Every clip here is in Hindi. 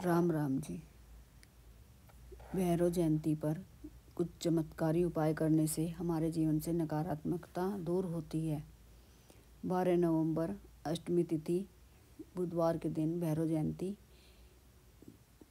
राम राम जी। भैरव जयंती पर कुछ चमत्कारी उपाय करने से हमारे जीवन से नकारात्मकता दूर होती है। 12 नवंबर अष्टमी तिथि बुधवार के दिन भैरव जयंती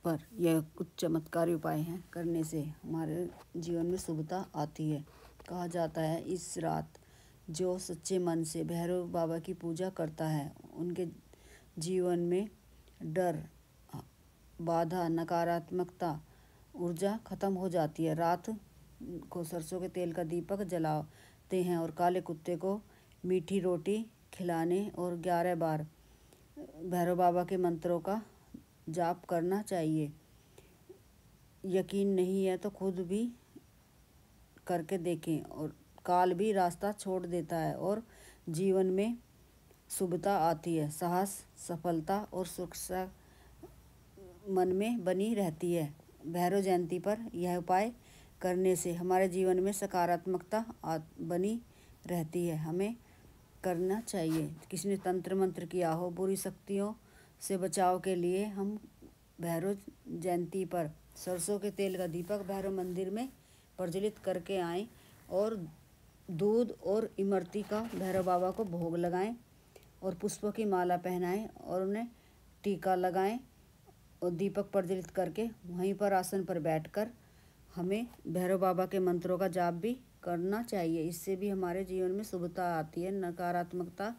पर यह कुछ चमत्कारी उपाय हैं करने से हमारे जीवन में शुभता आती है। कहा जाता है इस रात जो सच्चे मन से भैरव बाबा की पूजा करता है उनके जीवन में डर, बाधा, नकारात्मकता, ऊर्जा खत्म हो जाती है। रात को सरसों के तेल का दीपक जलाते हैं और काले कुत्ते को मीठी रोटी खिलाने और 11 बार भैरव बाबा के मंत्रों का जाप करना चाहिए। यकीन नहीं है तो खुद भी करके देखें और काल भी रास्ता छोड़ देता है और जीवन में शुभता आती है। साहस, सफलता और सुरक्षा मन में बनी रहती है। भैरव जयंती पर यह उपाय करने से हमारे जीवन में सकारात्मकता बनी रहती है। हमें करना चाहिए। किसी ने तंत्र मंत्र किया हो, बुरी शक्तियों से बचाव के लिए हम भैरव जयंती पर सरसों के तेल का दीपक भैरव मंदिर में प्रज्वलित करके आएं और दूध और इमरती का भैरव बाबा को भोग लगाएं और पुष्पों की माला पहनाएं और उन्हें टीका लगाएं और दीपक प्रज्वलित करके वहीं पर आसन पर बैठकर हमें भैरव बाबा के मंत्रों का जाप भी करना चाहिए। इससे भी हमारे जीवन में शुभता आती है, नकारात्मकता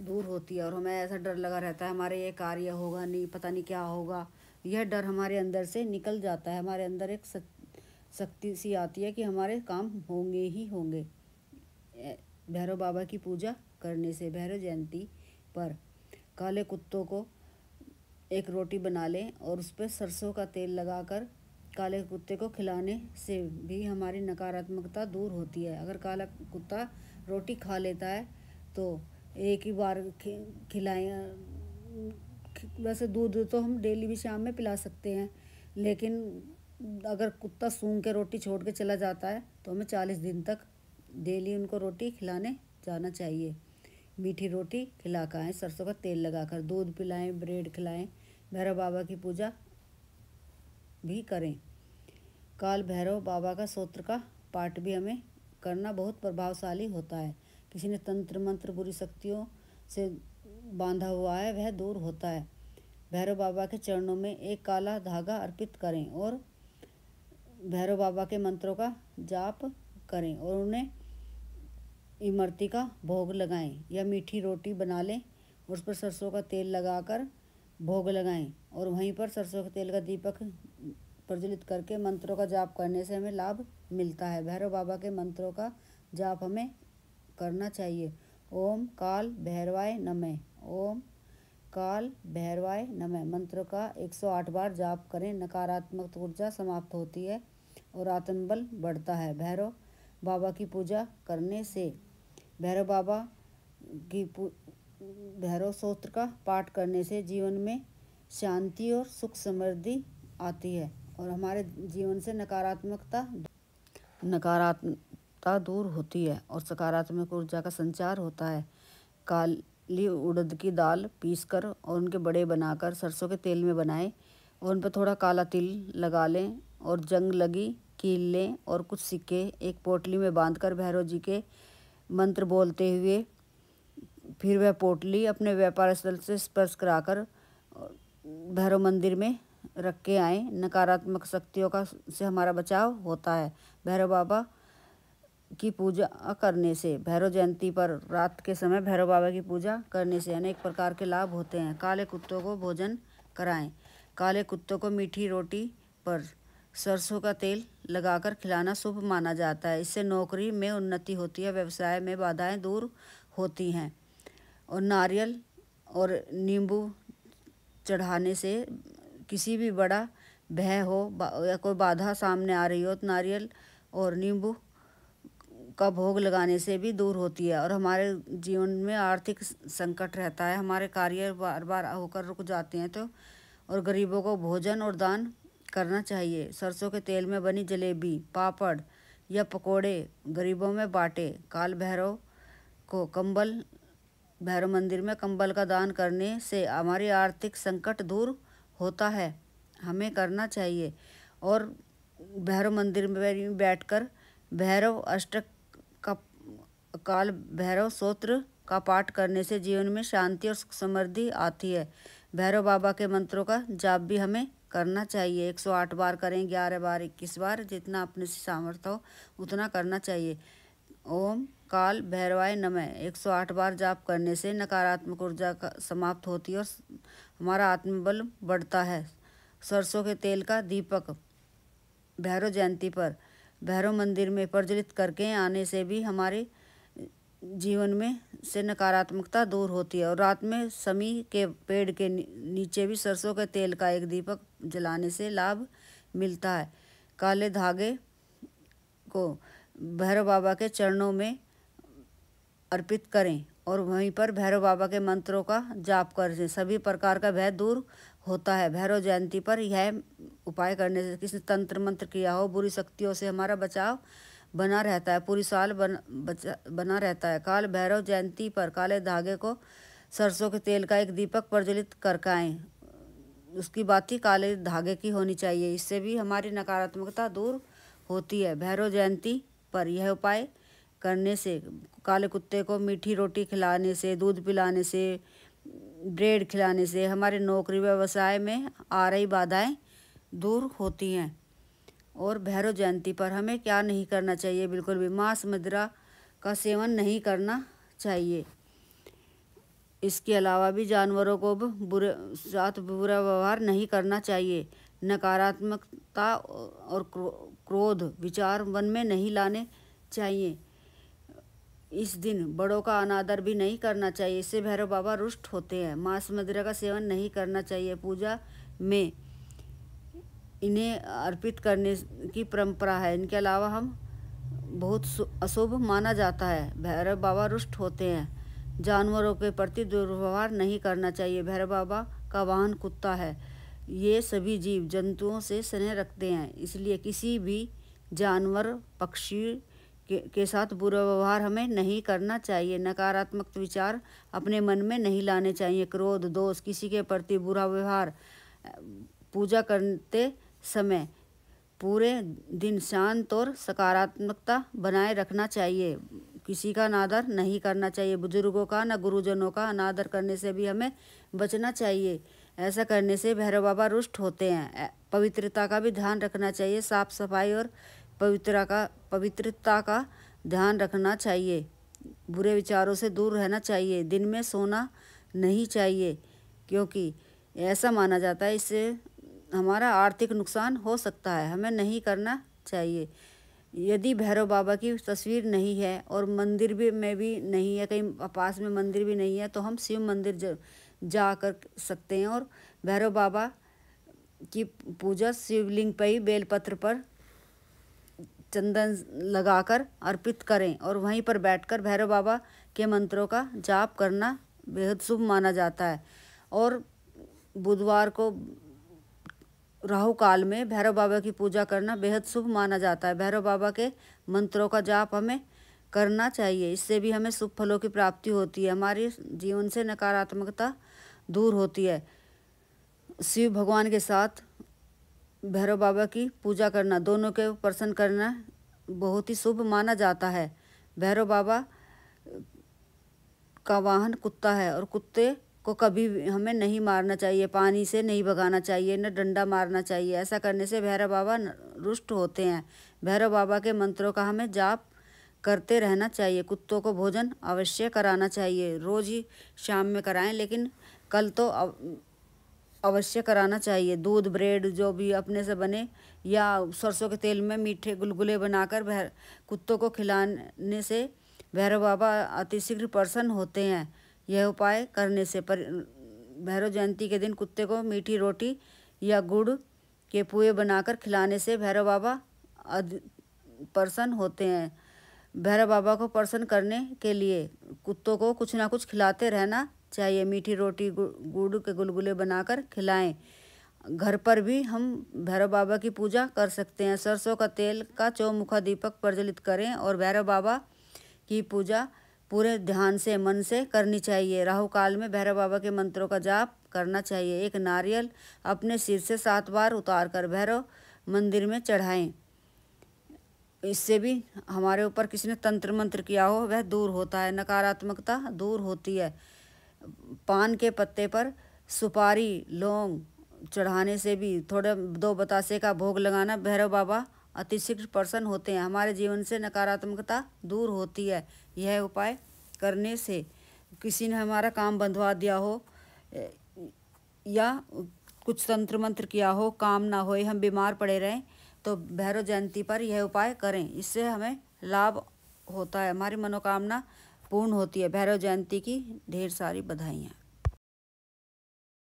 दूर होती है और हमें ऐसा डर लगा रहता है हमारे ये कार्य होगा नहीं, पता नहीं क्या होगा। यह डर हमारे अंदर से निकल जाता है। हमारे अंदर एक शक्ति सी आती है कि हमारे काम होंगे ही होंगे। भैरव बाबा की पूजा करने से भैरव जयंती पर काले कुत्तों को एक रोटी बना लें और उस पर सरसों का तेल लगाकर काले कुत्ते को खिलाने से भी हमारी नकारात्मकता दूर होती है। अगर काला कुत्ता रोटी खा लेता है तो एक ही बार खिलाएं। वैसे दूध तो हम डेली भी शाम में पिला सकते हैं, लेकिन अगर कुत्ता सूंघ के रोटी छोड़ के चला जाता है तो हमें 40 दिन तक डेली उनको रोटी खिलाने जाना चाहिए। मीठी रोटी खिला कर आएँ, सरसों का तेल लगाकर दूध पिलाएं, ब्रेड खिलाएं, भैरव बाबा की पूजा भी करें। काल भैरव बाबा का स्तोत्र का पाठ भी हमें करना बहुत प्रभावशाली होता है। किसी ने तंत्र मंत्र बुरी शक्तियों से बांधा हुआ है वह दूर होता है। भैरव बाबा के चरणों में एक काला धागा अर्पित करें और भैरव बाबा के मंत्रों का जाप करें और उन्हें इमरती का भोग लगाएं या मीठी रोटी बना लें और उस पर सरसों का तेल लगाकर भोग लगाएं और वहीं पर सरसों के तेल का दीपक प्रज्वलित करके मंत्रों का जाप करने से हमें लाभ मिलता है। भैरव बाबा के मंत्रों का जाप हमें करना चाहिए। ओम काल भैरवाय नमः, ओम काल भैरवाय नमः मंत्र का 108 बार जाप करें। नकारात्मक ऊर्जा समाप्त होती है और आत्मबल बढ़ता है। भैरव बाबा की पूजा करने से भैरव बाबा की भैरव स्तोत्र का पाठ करने से जीवन में शांति और सुख समृद्धि आती है और हमारे जीवन से नकारात्मकता दूर होती है और सकारात्मक ऊर्जा का संचार होता है। काली उड़द की दाल पीसकर और उनके बड़े बनाकर सरसों के तेल में बनाएं और उन पर थोड़ा काला तिल लगा लें और जंग लगी कील लें और कुछ सिक्के एक पोटली में बांधकर भैरव जी के मंत्र बोलते हुए फिर वह पोटली अपने व्यापार स्थल से स्पर्श कराकर भैरव मंदिर में रख के आएँ। नकारात्मक शक्तियों का से हमारा बचाव होता है। भैरव बाबा की पूजा करने से भैरव जयंती पर रात के समय भैरव बाबा की पूजा करने से अनेक प्रकार के लाभ होते हैं। काले कुत्तों को भोजन कराएं। काले कुत्तों को मीठी रोटी पर सरसों का तेल लगाकर खिलाना शुभ माना जाता है। इससे नौकरी में उन्नति होती है, व्यवसाय में बाधाएं दूर होती हैं और नारियल और नींबू चढ़ाने से किसी भी बड़ा भय हो या कोई बाधा सामने आ रही हो तो नारियल और नींबू का भोग लगाने से भी दूर होती है और हमारे जीवन में आर्थिक संकट रहता है, हमारे कार्य बार बार होकर रुक जाते हैं तो और गरीबों को भोजन और दान करना चाहिए। सरसों के तेल में बनी जलेबी, पापड़ या पकोड़े गरीबों में बांटे। काल भैरव को भैरव मंदिर में कंबल का दान करने से हमारी आर्थिक संकट दूर होता है, हमें करना चाहिए। और भैरव मंदिर में बैठकर भैरव अष्टक का काल भैरव स्तोत्र का पाठ करने से जीवन में शांति और सुख समृद्धि आती है। भैरव बाबा के मंत्रों का जाप भी हमें करना चाहिए। 108 बार करें, 11 बार, 21 बार, जितना अपने से सामर्थ्य हो उतना करना चाहिए। ओम काल भैरवाय नमः 108 बार जाप करने से नकारात्मक ऊर्जा का समाप्त होती है और हमारा आत्मबल बढ़ता है। सरसों के तेल का दीपक भैरव जयंती पर भैरव मंदिर में प्रज्वलित करके आने से भी हमारे जीवन में से नकारात्मकता दूर होती है। और रात में समी के पेड़ के नीचे भी सरसों के तेल का एक दीपक जलाने से लाभ मिलता है। काले धागे को भैरव बाबा के चरणों में अर्पित करें और वहीं पर भैरव बाबा के मंत्रों का जाप करें, सभी प्रकार का भय दूर होता है। भैरव जयंती पर यह उपाय करने से किसी तंत्र मंत्र किया हो, बुरी शक्तियों से हमारा बचाव बना रहता है, पूरी साल बना रहता है। काल भैरव जयंती पर काले धागे को सरसों के तेल का एक दीपक प्रज्वलित करके आएँ, उसकी बाती काले धागे की होनी चाहिए, इससे भी हमारी नकारात्मकता दूर होती है। भैरव जयंती पर यह उपाय करने से काले कुत्ते को मीठी रोटी खिलाने से, दूध पिलाने से, ब्रेड खिलाने से हमारे नौकरी व्यवसाय में आ रही बाधाएं दूर होती हैं। और भैरव जयंती पर हमें क्या नहीं करना चाहिए, बिल्कुल भी मांस मदिरा का सेवन नहीं करना चाहिए। इसके अलावा भी जानवरों को बुरे साथ बुरा व्यवहार नहीं करना चाहिए। नकारात्मकता और क्रोध विचार मन में नहीं लाने चाहिए। इस दिन बड़ों का अनादर भी नहीं करना चाहिए, इससे भैरव बाबा रुष्ट होते हैं। मांस मदिरा का सेवन नहीं करना चाहिए। पूजा में इन्हें अर्पित करने की परंपरा है। इनके अलावा हम बहुत अशुभ माना जाता है। भैरव बाबा रुष्ट होते हैं। जानवरों के प्रति दुर्व्यवहार नहीं करना चाहिए। भैरव बाबा का वाहन कुत्ता है। ये सभी जीव जंतुओं से स्नेह रखते हैं, इसलिए किसी भी जानवर पक्षी के साथ बुरा व्यवहार हमें नहीं करना चाहिए। नकारात्मक विचार अपने मन में नहीं लाने चाहिए। क्रोध, दोष, किसी के प्रति बुरा व्यवहार। पूजा करते समय पूरे दिन शांत और सकारात्मकता बनाए रखना चाहिए। किसी का अनादर नहीं करना चाहिए। बुजुर्गों का न गुरुजनों का अनादर करने से भी हमें बचना चाहिए। ऐसा करने से भैरव बाबा रुष्ट होते हैं। पवित्रता का भी ध्यान रखना चाहिए। साफ सफाई और पवित्रता का ध्यान रखना चाहिए। बुरे विचारों से दूर रहना चाहिए। दिन में सोना नहीं चाहिए, क्योंकि ऐसा माना जाता है इससे हमारा आर्थिक नुकसान हो सकता है, हमें नहीं करना चाहिए। यदि भैरव बाबा की तस्वीर नहीं है और मंदिर में भी नहीं है, कहीं पास में मंदिर भी नहीं है, तो हम शिव मंदिर जा कर सकते हैं और भैरव बाबा की पूजा शिवलिंग पर ही बेलपत्र पर चंदन लगाकर अर्पित करें और वहीं पर बैठकर भैरव बाबा के मंत्रों का जाप करना बेहद शुभ माना जाता है। और बुधवार को राहु काल में भैरव बाबा की पूजा करना बेहद शुभ माना जाता है। भैरव बाबा के मंत्रों का जाप हमें करना चाहिए, इससे भी हमें शुभ फलों की प्राप्ति होती है। हमारे जीवन से नकारात्मकता दूर होती है। शिव भगवान के साथ भैरव बाबा की पूजा करना, दोनों के प्रसन्न करना बहुत ही शुभ माना जाता है। भैरव बाबा का वाहन कुत्ता है और कुत्ते को कभी हमें नहीं मारना चाहिए, पानी से नहीं भगाना चाहिए, न डंडा मारना चाहिए। ऐसा करने से भैरव बाबा रुष्ट होते हैं। भैरव बाबा के मंत्रों का हमें जाप करते रहना चाहिए। कुत्तों को भोजन अवश्य कराना चाहिए, रोज़ ही शाम में कराएं, लेकिन कल तो अवश्य कराना चाहिए। दूध, ब्रेड जो भी अपने से बने या सरसों के तेल में मीठे गुलगुले बनाकर कुत्तों को खिलाने से भैरव बाबा अतिशीघ्र प्रसन्न होते हैं। यह उपाय करने से भैरव जयंती के दिन कुत्ते को मीठी रोटी या गुड़ के पुए बनाकर खिलाने से भैरव बाबा प्रसन्न होते हैं। भैरव बाबा को प्रसन्न करने के लिए कुत्तों को कुछ ना कुछ खिलाते रहना चाहिए। मीठी रोटी, गुड़ के गुलगुले बनाकर खिलाएं। घर पर भी हम भैरव बाबा की पूजा कर सकते हैं। सरसों का तेल का चौमुखा दीपक प्रज्वलित करें और भैरव बाबा की पूजा पूरे ध्यान से, मन से करनी चाहिए। राहु काल में भैरव बाबा के मंत्रों का जाप करना चाहिए। एक नारियल अपने सिर से 7 बार उतार कर भैरव मंदिर में चढ़ाएं। इससे भी हमारे ऊपर किसी ने तंत्र मंत्र किया हो वह दूर होता है, नकारात्मकता दूर होती है। पान के पत्ते पर सुपारी लौंग चढ़ाने से भी, थोड़ा 2 बतासे का भोग लगाना, भैरव बाबा अतिशीघ्र प्रसन्न होते हैं। हमारे जीवन से नकारात्मकता दूर होती है। यह उपाय करने से किसी ने हमारा काम बंधवा दिया हो या कुछ तंत्र मंत्र किया हो, काम ना होए, हम बीमार पड़े रहें, तो भैरव जयंती पर यह उपाय करें। इससे हमें लाभ होता है, हमारी मनोकामना पूर्ण होती है। भैरव जयंती की ढेर सारी बधाइयाँ।